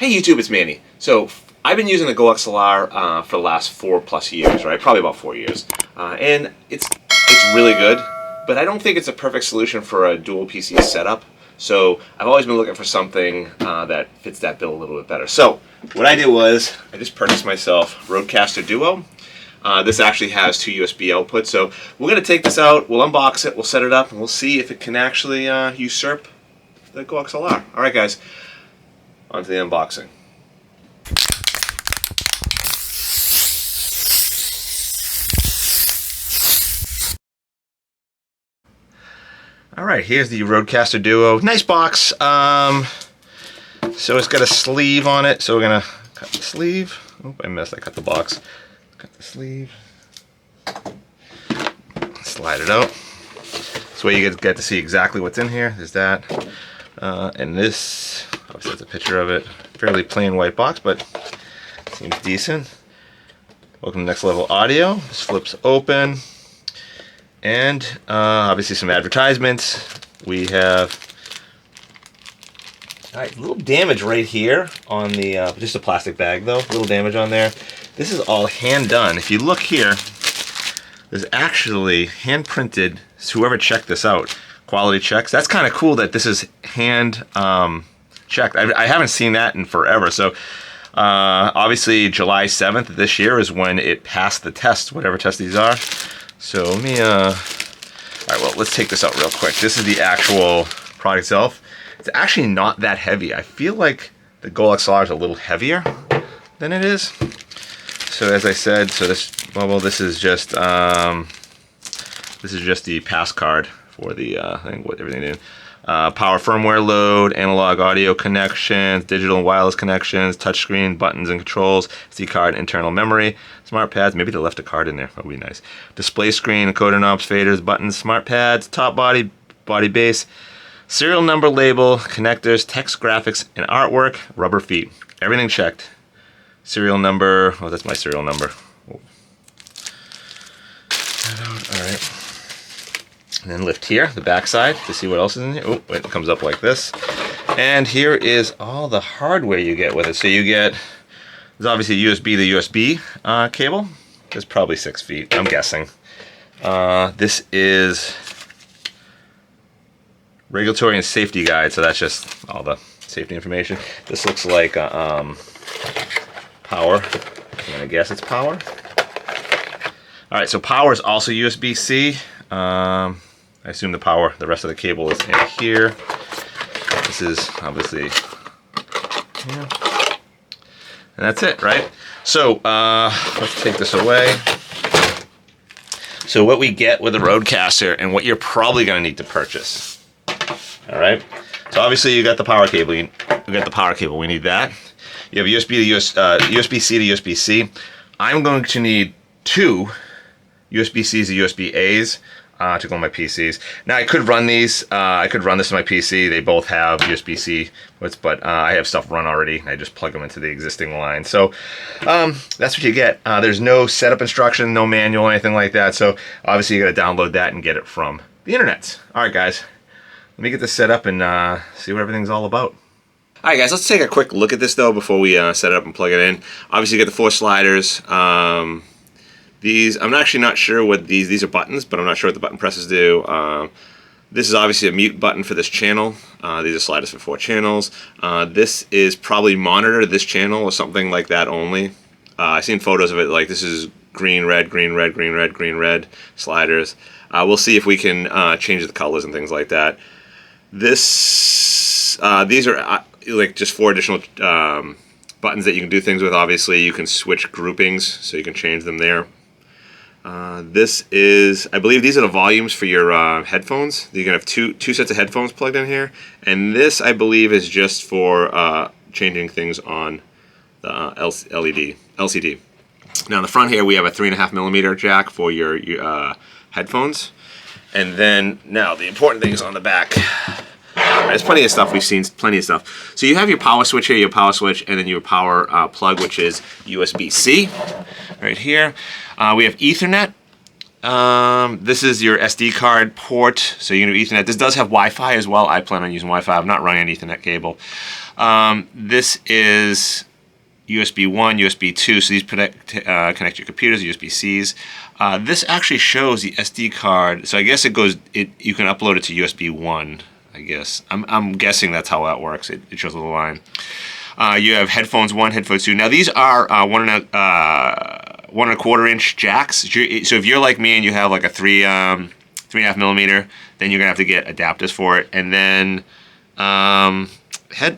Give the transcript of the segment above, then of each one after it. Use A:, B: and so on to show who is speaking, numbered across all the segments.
A: Hey YouTube, it's Manny. So I've been using the GoXLR for the last 4+ years, right? Probably about 4 years, and it's really good. But I don't think it's a perfect solution for a dual PC setup. So I've always been looking for something that fits that bill a little bit better. So what I did was I just purchased myself RodeCaster Duo. This actually has 2 USB outputs. So we're going to take this out, we'll unbox it, we'll set it up, and we'll see if it can actually usurp the GoXLR. Alright guys, on to the unboxing. Alright, here's the RodeCaster Duo. Nice box. So it's got a sleeve on it, so we're going to cut the sleeve. Oh, I missed, I cut the box. Cut the sleeve. Slide it out. This way you get to see exactly what's in here. There's that. And this, obviously that's a picture of it. Fairly plain white box, but seems decent. Welcome to Next Level Audio. This flips open. And obviously some advertisements. We have a little damage right here on the, just a plastic bag though, a little damage on there. This is all hand done. If you look here, there's actually hand printed, so whoever checked this out, quality checks. That's kind of cool that this is hand checked. I haven't seen that in forever. So obviously July 7th of this year is when it passed the test, whatever test these are. So let me, alright, well, let's take this out real quick. This is the actual product itself. It's actually not that heavy. I feel like the GoXLR is a little heavier than it is. So as I said, so this bubble, this is just the pass card for the thing, what everything did. Power firmware load, analog audio connections, digital and wireless connections, touchscreen, buttons and controls, SD card, internal memory, smart pads. Maybe they left a card in there. That would be nice. Display screen, encoder knobs, faders, buttons, smart pads, top body, body base, serial number label, connectors, text graphics, and artwork, rubber feet. Everything checked. Serial number. Oh, that's my serial number. Oh. All right. And then lift here, the back side, to see what else is in here. Oh, it comes up like this. And here is all the hardware you get with it. So you get, there's obviously USB to USB cable. It's probably 6 feet, I'm guessing. This is regulatory and safety guide, so that's just all the safety information. This looks like power. I'm gonna guess it's power. All right, so power is also USB-C. I assume the rest of the cable is in here. This is obviously here. And that's it, right? So let's take this away. So what we get with the RodeCaster and what you're probably gonna need to purchase. All right. So obviously you got the power cable. You got the power cable. We need that. You have USB-C to USB-C. I'm going to need 2 USB-Cs to USB-As to go on my PCs. Now I could run these. I could run this on my PC. They both have USB-C, but I have stuff run already. I just plug them into the existing line. So that's what you get. There's no setup instruction, no manual, anything like that. So obviously you got to download that and get it from the internet. All right, guys. Let me get this set up and see what everything's all about. Alright guys, let's take a quick look at this though before we set it up and plug it in. Obviously you get the 4 sliders. These, I'm actually not sure what these are buttons, but I'm not sure what the button presses do. This is obviously a mute button for this channel. These are sliders for 4 channels. This is probably monitor this channel or something like that only. I've seen photos of it, like this is green, red, green, red, green, red, green, red sliders. We'll see if we can change the colors and things like that. These are like just 4 additional buttons that you can do things with. Obviously you can switch groupings, so you can change them there. This is, I believe these are the volumes for your headphones. You're gonna have two sets of headphones plugged in here, and this I believe is just for changing things on the LCD. Now in the front here we have a 3.5mm jack for your headphones, and then now the important thing is on the back. There's plenty of stuff, we've seen plenty of stuff. So you have your power switch here, your power switch, and then your power plug, which is USB-C right here. We have Ethernet. This is your SD card port, so you can do Ethernet. This does have Wi-Fi as well. I plan on using Wi-Fi. I'm not running an Ethernet cable. This is USB 1, USB 2, so these connect your computers, USB-Cs. This actually shows the SD card, so I guess you can upload it to USB 1, I guess. I'm guessing that's how that works. It shows a little line. You have headphones 1, headphones 2. Now these are 1.25-inch jacks. So if you're like me and you have like a 3.5 millimeter, then you're gonna have to get adapters for it. And then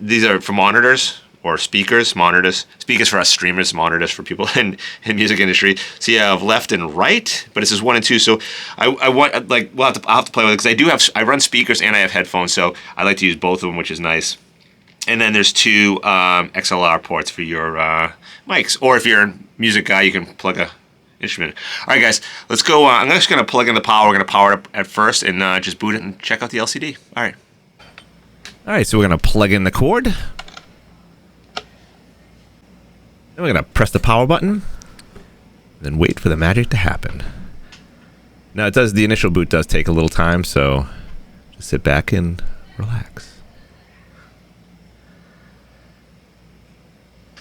A: these are for monitors or speakers. Speakers for us streamers, monitors for people in music industry. So you have left and right, but it says 1 and 2. So I'll have to play with it because I run speakers and I have headphones, so I like to use both of them, which is nice. And then there's 2 XLR ports for your mics. Or if you're a music guy, you can plug a instrument. All right, guys, let's go. I'm just going to plug in the power. We're going to power it up at first and just boot it and check out the LCD. All right.
B: All right, so we're going to plug in the cord. Then we're going to press the power button. Then wait for the magic to happen. Now, the initial boot does take a little time, so just sit back and relax.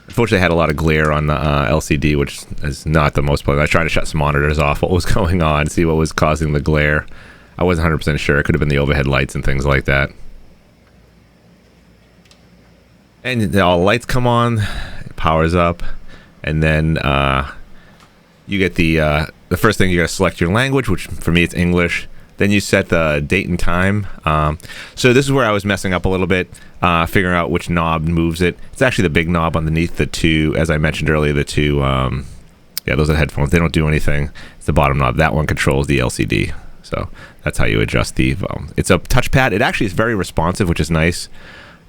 B: Unfortunately, I had a lot of glare on the LCD, which is not the most pleasant. I tried to shut some monitors off, what was going on, see what was causing the glare. I wasn't 100% sure. It could have been the overhead lights and things like that. And all the lights come on, it powers up, and then you get the first thing, you got to select your language, which for me it's English. Then you set the date and time. So this is where I was messing up a little bit, figuring out which knob moves it. It's actually the big knob underneath the 2, as I mentioned earlier, the 2, yeah, those are headphones. They don't do anything. It's the bottom knob. That one controls the LCD. So that's how you adjust the volume. It's a touchpad. It actually is very responsive, which is nice.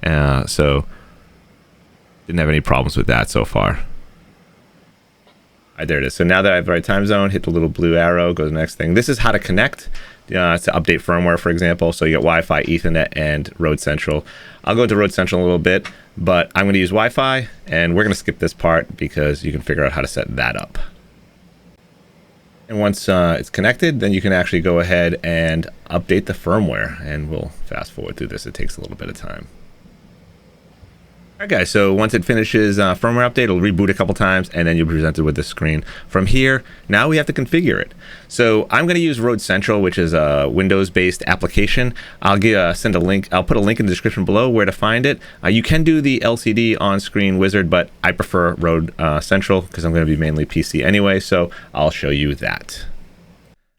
B: So didn't have any problems with that so far. All right, there it is. So now that I have the right time zone, hit the little blue arrow, go to the next thing. This is how to connect. To update firmware, for example. So you get Wi-Fi, Ethernet, and Rode Central. I'll go into Rode Central in a little bit, but I'm going to use Wi-Fi, and we're going to skip this part because you can figure out how to set that up. And once it's connected, then you can actually go ahead and update the firmware, and we'll fast forward through this. It takes a little bit of time. All right, guys, so once it finishes firmware update, it'll reboot a couple times, and then you'll be presented with this screen. From here, now we have to configure it. So I'm going to use Rode Central, which is a Windows-based application. I'll send a link. I'll put a link in the description below where to find it. You can do the LCD on-screen wizard, but I prefer Rode Central because I'm going to be mainly PC anyway, so I'll show you that.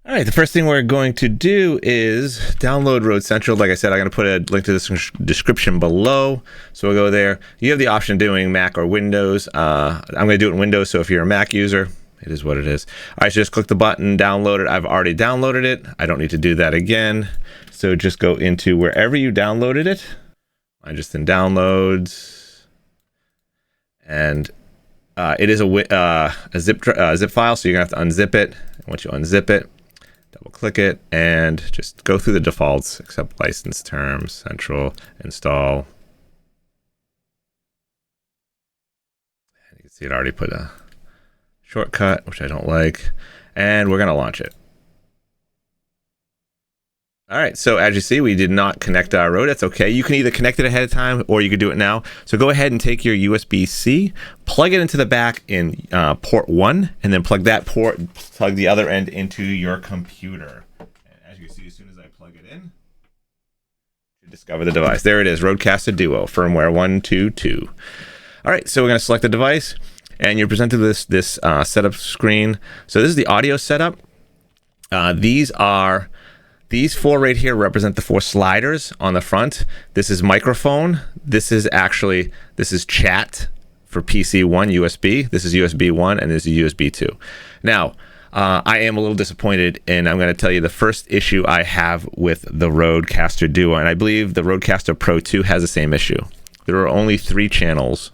B: All right, the first thing we're going to do is download Rode Central. Like I said, I'm going to put a link to this description below. So we'll go there. You have the option of doing Mac or Windows. I'm going to do it in Windows, so if you're a Mac user, it is what it is. All right, so just click the button, download it. I've already downloaded it. I don't need to do that again. So just go into wherever you downloaded it. I'm just in Downloads. And it is a zip file, so you're going to have to unzip it. And once you unzip it, double click it and just go through the defaults, accept license terms, Central, install. And you can see it already put a shortcut, which I don't like, and we're going to launch it. All right, so as you see, we did not connect our Rode. That's okay. You can either connect it ahead of time or you could do it now. So go ahead and take your USB-C, plug it into the back in port 1, and then plug the other end into your computer. And as you can see, as soon as I plug it in, you discover the device. There it is, RodeCaster Duo, firmware 1.2.2. All right, so we're going to select the device, and you're presented with this setup screen. So this is the audio setup. These 4 right here represent the 4 sliders on the front. This is microphone. This is chat for PC 1 USB. This is USB 1 and this is USB 2. Now, I am a little disappointed, and I'm going to tell you the first issue I have with the RodeCaster Duo, and I believe the RodeCaster Pro 2 has the same issue. There are only 3 channels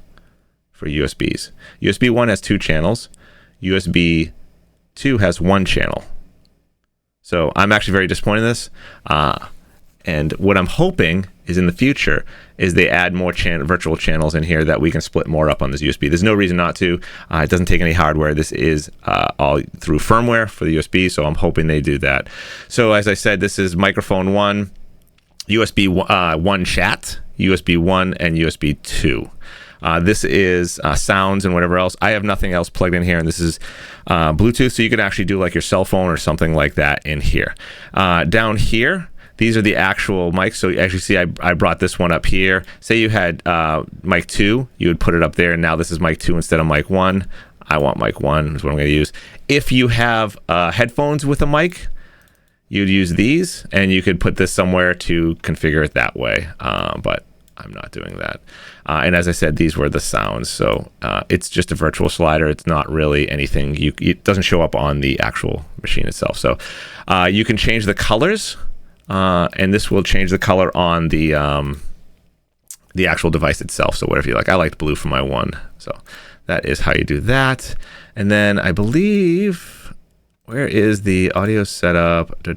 B: for USBs. USB 1 has 2 channels. USB 2 has 1 channel. So I'm actually very disappointed in this. And what I'm hoping is in the future is they add more virtual channels in here that we can split more up on this USB. There's no reason not to. It doesn't take any hardware. This is all through firmware for the USB, so I'm hoping they do that. So as I said, this is microphone 1, USB 1 chat, USB 1, and USB 2. This is sounds and whatever else. I have nothing else plugged in here, and this is Bluetooth, so you could actually do like your cell phone or something like that in here. Down here, these are the actual mics. So you actually see I brought this one up here. Say you had mic 2, you would put it up there, and now this is mic 2 instead of mic 1. I want mic 1 is what I'm going to use. If you have headphones with a mic, you'd use these, and you could put this somewhere to configure it that way, but I'm not doing that. And as I said, these were the sounds, so it's just a virtual slider. It's not really anything. It doesn't show up on the actual machine itself. So you can change the colors, and this will change the color on the actual device itself. So whatever you like. I liked blue for my one, so that is how you do that. And then I believe, where is the audio setup? Here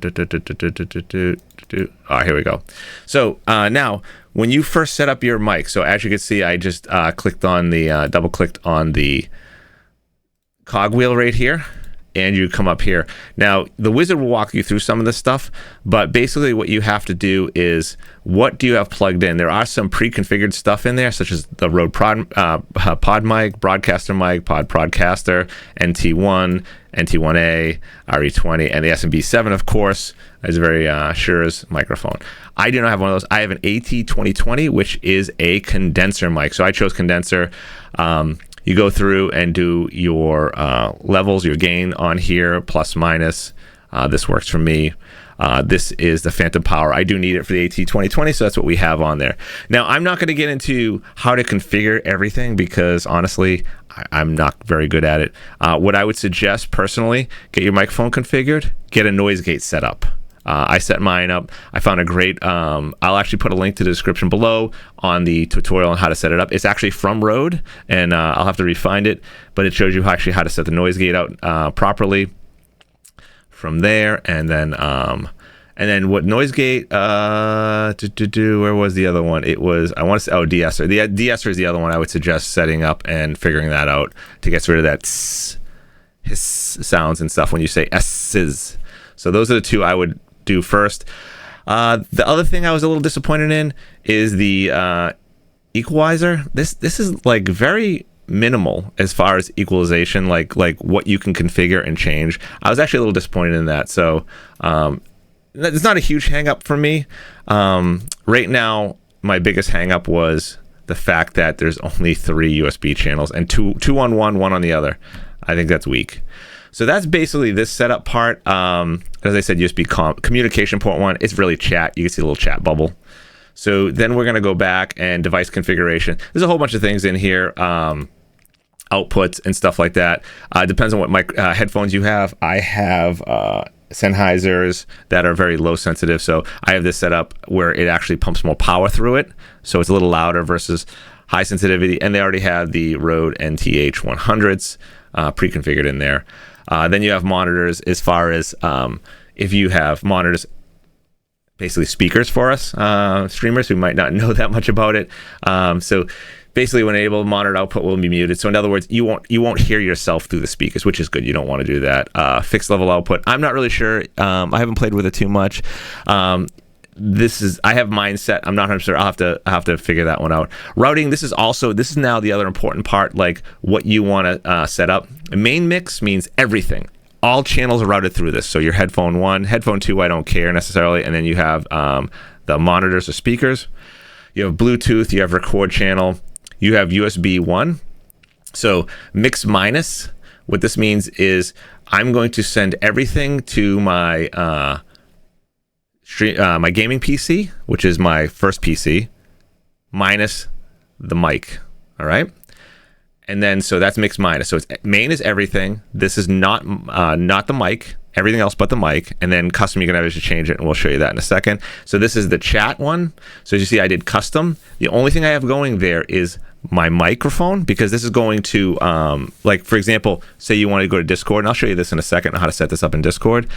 B: we go. So now, when you first set up your mic, so as you can see, I just clicked on the, double-clicked on the cogwheel right here, and you come up here. Now, the wizard will walk you through some of this stuff, but basically what you have to do is, what do you have plugged in? There are some pre-configured stuff in there, such as the Rode Pod mic, RodeCaster mic, RodeCaster, NT1, NT1A, RE20, and the SMB7, of course, is a very Shure's microphone. I do not have one of those. I have an AT2020, which is a condenser mic. So I chose condenser. You go through and do your levels, your gain on here, plus, minus. This works for me. This is the phantom power. I do need it for the AT2020, so that's what we have on there. Now, I'm not going to get into how to configure everything because, honestly, I'm not very good at it. What I would suggest, personally, get your microphone configured, get a noise gate set up. I set mine up. I found a great, I'll actually put a link to the description below on the tutorial on how to set it up. It's actually from Rode, and I'll have to refind it, but it shows you how to set the noise gate out properly from there. And then what noise gate, where was the other one? It was, I want to say, de-esser. The de-esser is the other one I would suggest setting up and figuring that out to get rid of that hiss sounds and stuff when you say S's. So those are the two I would do first. The other thing I was a little disappointed in is the equalizer. This is like very minimal as far as equalization, like what you can configure and change. I was actually a little disappointed in that. So it's not a huge hang up for me. Right now, my biggest hang up was the fact that there's only 3 USB channels and two on one on the other. I think that's weak. So that's basically this setup part. As I said, USB communication port 1, it's really chat. You can see a little chat bubble. So then we're going to go back and device configuration. There's a whole bunch of things in here, outputs and stuff like that. Depends on what headphones you have. I have Sennheisers that are very low sensitive. So I have this set up where it actually pumps more power through it. So it's a little louder versus high sensitivity. And they already have the Rode NTH 100s pre-configured in there. Then you have monitors as far as if you have monitors, basically speakers for us, streamers who might not know that much about it. So basically when enabled, monitor output will be muted. So in other words, you won't hear yourself through the speakers, which is good. You don't want to do that. Fixed level output, I'm not really sure. I haven't played with it too much. I have mine set. I'm not 100% sure. I'll have to figure that one out. Routing, this is now the other important part, like what you want to set up. Main mix means everything. All channels are routed through this. So your headphone 1, headphone 2, I don't care necessarily. And then you have the monitors or speakers. You have Bluetooth, you have record channel, you have USB 1. So mix minus, what this means is I'm going to send everything to my my gaming PC, which is my first PC, minus the mic. All right. And then, so that's mix minus. So it's main is everything. This is not the mic, everything else but the mic. And then custom, you can obviously change it, and we'll show you that in a second. So this is the chat one. So as you see, I did custom. The only thing I have going there is my microphone, because this is going to, like, for example, say you want to go to Discord, and I'll show you this in a second on how to set this up in Discord.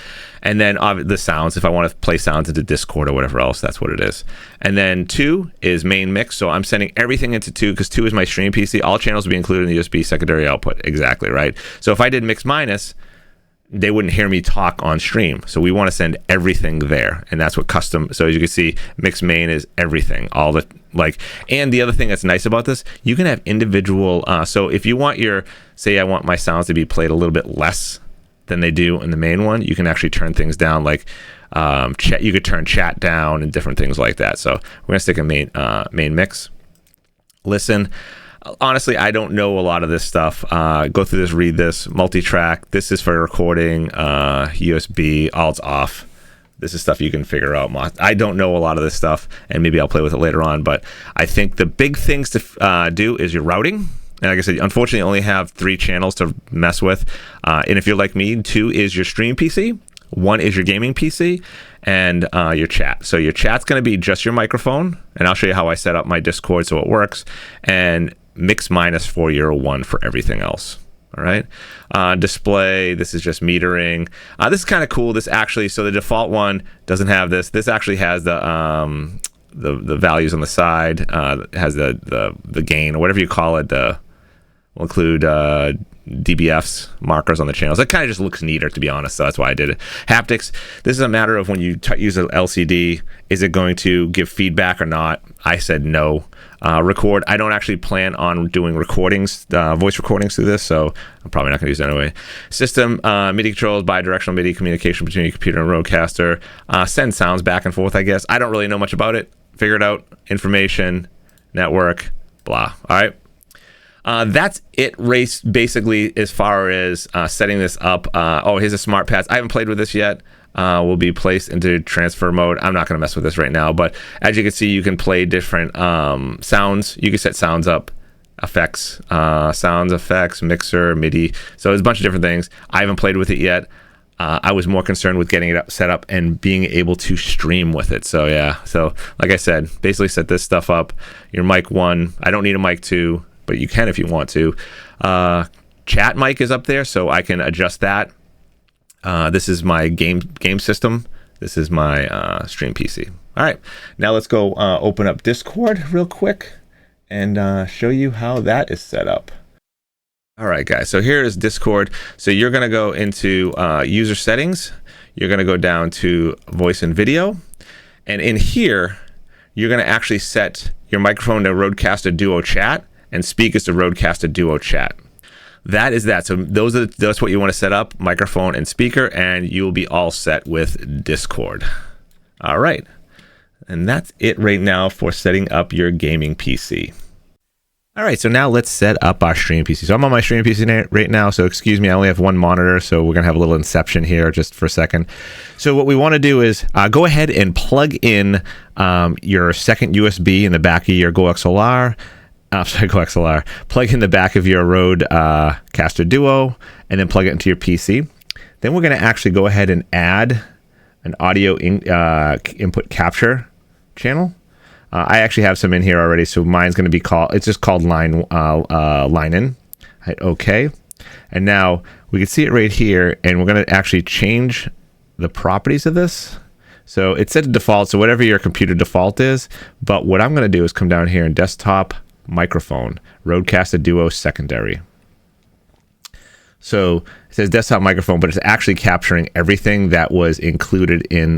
B: And then the sounds, if I want to play sounds into Discord or whatever else, that's what it is. And then 2 is main mix. So I'm sending everything into 2 because 2 is my stream PC. All channels will be included in the USB secondary output. Exactly, right? So if I did mix minus, they wouldn't hear me talk on stream. So we want to send everything there. And that's what custom, so as you can see, mix main is everything. All the Like, and the other thing that's nice about this, you can have individual. So if you want say I want my sounds to be played a little bit less than they do in the main one, you can actually turn things down. Like chat, you could turn chat down and different things like that. So we're gonna stick a main mix. Listen. Honestly, I don't know a lot of this stuff. Go through this, read this. Multi-track. This is for recording. USB. Alt's off. This is stuff you can figure out. I don't know a lot of this stuff, and maybe I'll play with it later on. But I think the big things to do is your routing. And like I said, unfortunately, you only have 3 channels to mess with. And if you're like me, 2 is your stream PC. 1 is your gaming PC, and your chat. So your chat's going to be just your microphone, and I'll show you how I set up my Discord so it works. And mix minus for your 1 for everything else. All right. Display. This is just metering. This is kind of cool. This actually, so the default one doesn't have this. This actually has the values on the side. Has the gain or whatever you call it. We'll include DBFs markers on the channels. It kind of just looks neater, to be honest. So that's why I did it. Haptics. This is a matter of when you use an LCD, is it going to give feedback or not? I said no. Record. I don't actually plan on doing recordings, voice recordings through this, so I'm probably not going to use it anyway. System, MIDI controls, bidirectional MIDI communication between your computer and RodeCaster. Send sounds back and forth, I guess. I don't really know much about it. Figure it out. Information, network, blah. All right. That's it, basically, as far as setting this up. Here's a smart pads. I haven't played with this yet. Will be placed into transfer mode. I'm not going to mess with this right now, but as you can see, you can play different sounds. You can set sounds up, effects, sounds, effects, mixer, MIDI. So there's a bunch of different things. I haven't played with it yet. I was more concerned with getting it set up and being able to stream with it. So yeah, so like I said, basically set this stuff up. Your mic 1, I don't need a mic 2, but you can if you want to. Chat mic is up there, so I can adjust that. This is my game system. This is my stream PC. All right, now let's go open up Discord real quick and show you how that is set up. All right, guys, so here is Discord. So you're going to go into user settings. You're going to go down to voice and video. And in here, you're going to actually set your microphone to RodeCaster Duo chat and speakers to RodeCaster Duo chat. That is that. So that's what you want to set up, microphone and speaker, and you will be all set with Discord. All right. And that's it right now for setting up your gaming PC. All right, so now let's set up our stream PC. So I'm on my stream PC right now, so excuse me, I only have 1 monitor, so we're going to have a little inception here just for a second. So what we want to do is go ahead and plug in your second USB in the back of your GoXLR. Plug in the back of your RodeCaster Duo, and then plug it into your PC. Then we're going to actually go ahead and add an audio input capture channel. I actually have some in here already, so mine's going to be called line in. Hit OK. And now we can see it right here, and we're going to actually change the properties of this. So it's set to default, so whatever your computer default is. But what I'm going to do is come down here in desktop microphone, RodeCaster Duo secondary. So it says desktop microphone, but it's actually capturing everything that was included in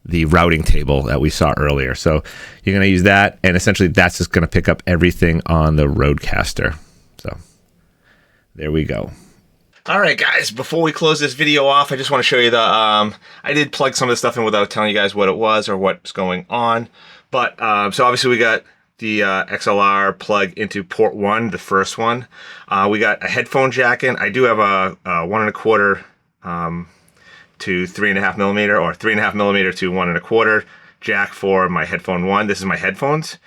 B: the routing table that we saw earlier. So you're going to use that, and essentially that's just going to pick up everything on the RodeCaster. So there we go. All right, guys, before we close this video off, I just want to show you I did plug some of the stuff in without telling you guys what it was or what's going on. But so obviously we got the XLR plug into port 1, the first one. We got a headphone jack in. I do have a 1.25 to 3.5 millimeter, or 3.5 millimeter to 1.25 jack for my headphone 1. This is my headphones.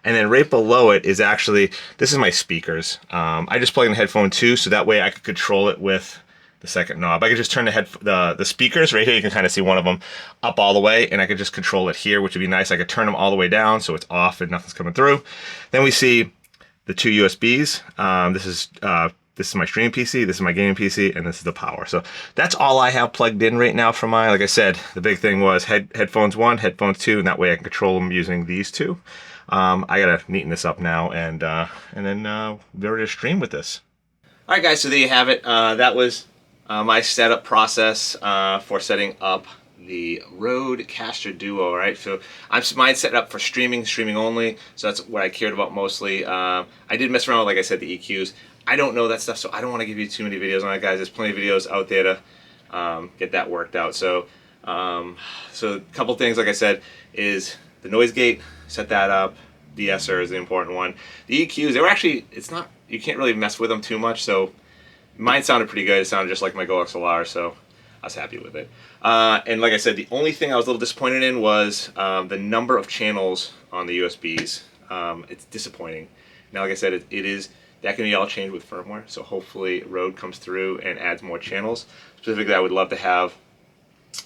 B: And then right below it is actually, this is my speakers. I just plug in headphone 2, so that way I could control it with the second knob. I could just turn the speakers right here. You can kind of see one of them up all the way, and I could just control it here, which would be nice. I could turn them all the way down so it's off and nothing's coming through. Then we see the 2 USBs. This is my stream PC, this is my gaming PC, and this is the power. So that's all I have plugged in right now for mine. Like I said, the big thing was headphones 1, headphones 2, and that way I can control them using these 2. I gotta neaten this up now, and then we're ready to stream with this. All right, guys, so there you have it. That was my setup process for setting up
A: the RodeCaster Duo. All right, so mine set up for streaming only. So that's what I cared about mostly. I did mess around with, like I said, the EQs. I don't know that stuff, so I don't want to give you too many videos on it, guys. There's plenty of videos out there to get that worked out. So, so a couple things, like I said, is the noise gate. Set that up. De-esser is the important one. The EQs, they were actually, it's not, you can't really mess with them too much. So mine sounded pretty good. It sounded just like my Go XLR, so I was happy with it. And like I said, the only thing I was a little disappointed in was the number of channels on the USBs. It's disappointing. Now, like I said, it is, that can be all changed with firmware. So hopefully Rode comes through and adds more channels. Specifically, I would love to have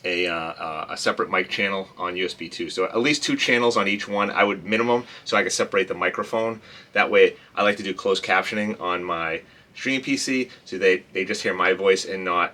A: a separate mic channel on USB 2. So at least 2 channels on each one, I would minimum, so I can separate the microphone. That way, I like to do closed captioning on my stream PC, so they just hear my voice and not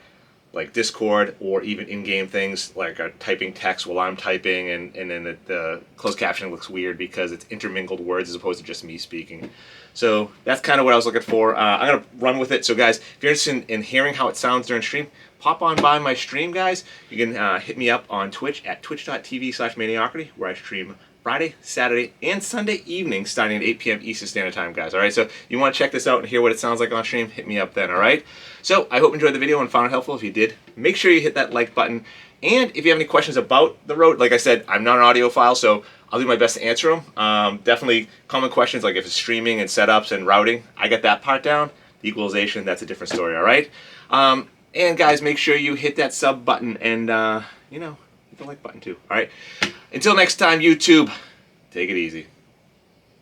A: like Discord or even in-game things like typing text while I'm typing, and then the closed captioning looks weird because it's intermingled words as opposed to just me speaking. So that's kind of what I was looking for. I'm going to run with it. So guys, if you're interested in hearing how it sounds during stream, pop on by my stream, guys. You can hit me up on Twitch at twitch.tv/Maniocracy, where I stream Friday, Saturday, and Sunday evening starting at 8 p.m. Eastern Standard Time, guys. All right, so you want to check this out and hear what it sounds like on stream, hit me up then, all right? So I hope you enjoyed the video and found it helpful. If you did, make sure you hit that like button. And if you have any questions about the Rode, like I said, I'm not an audiophile, so I'll do my best to answer them. Definitely common questions like if it's streaming and setups and routing, I get that part down. The equalization, that's a different story, all right? And guys, make sure you hit that sub button and, you know, hit the like button too, all right? Until next time, YouTube, take it easy.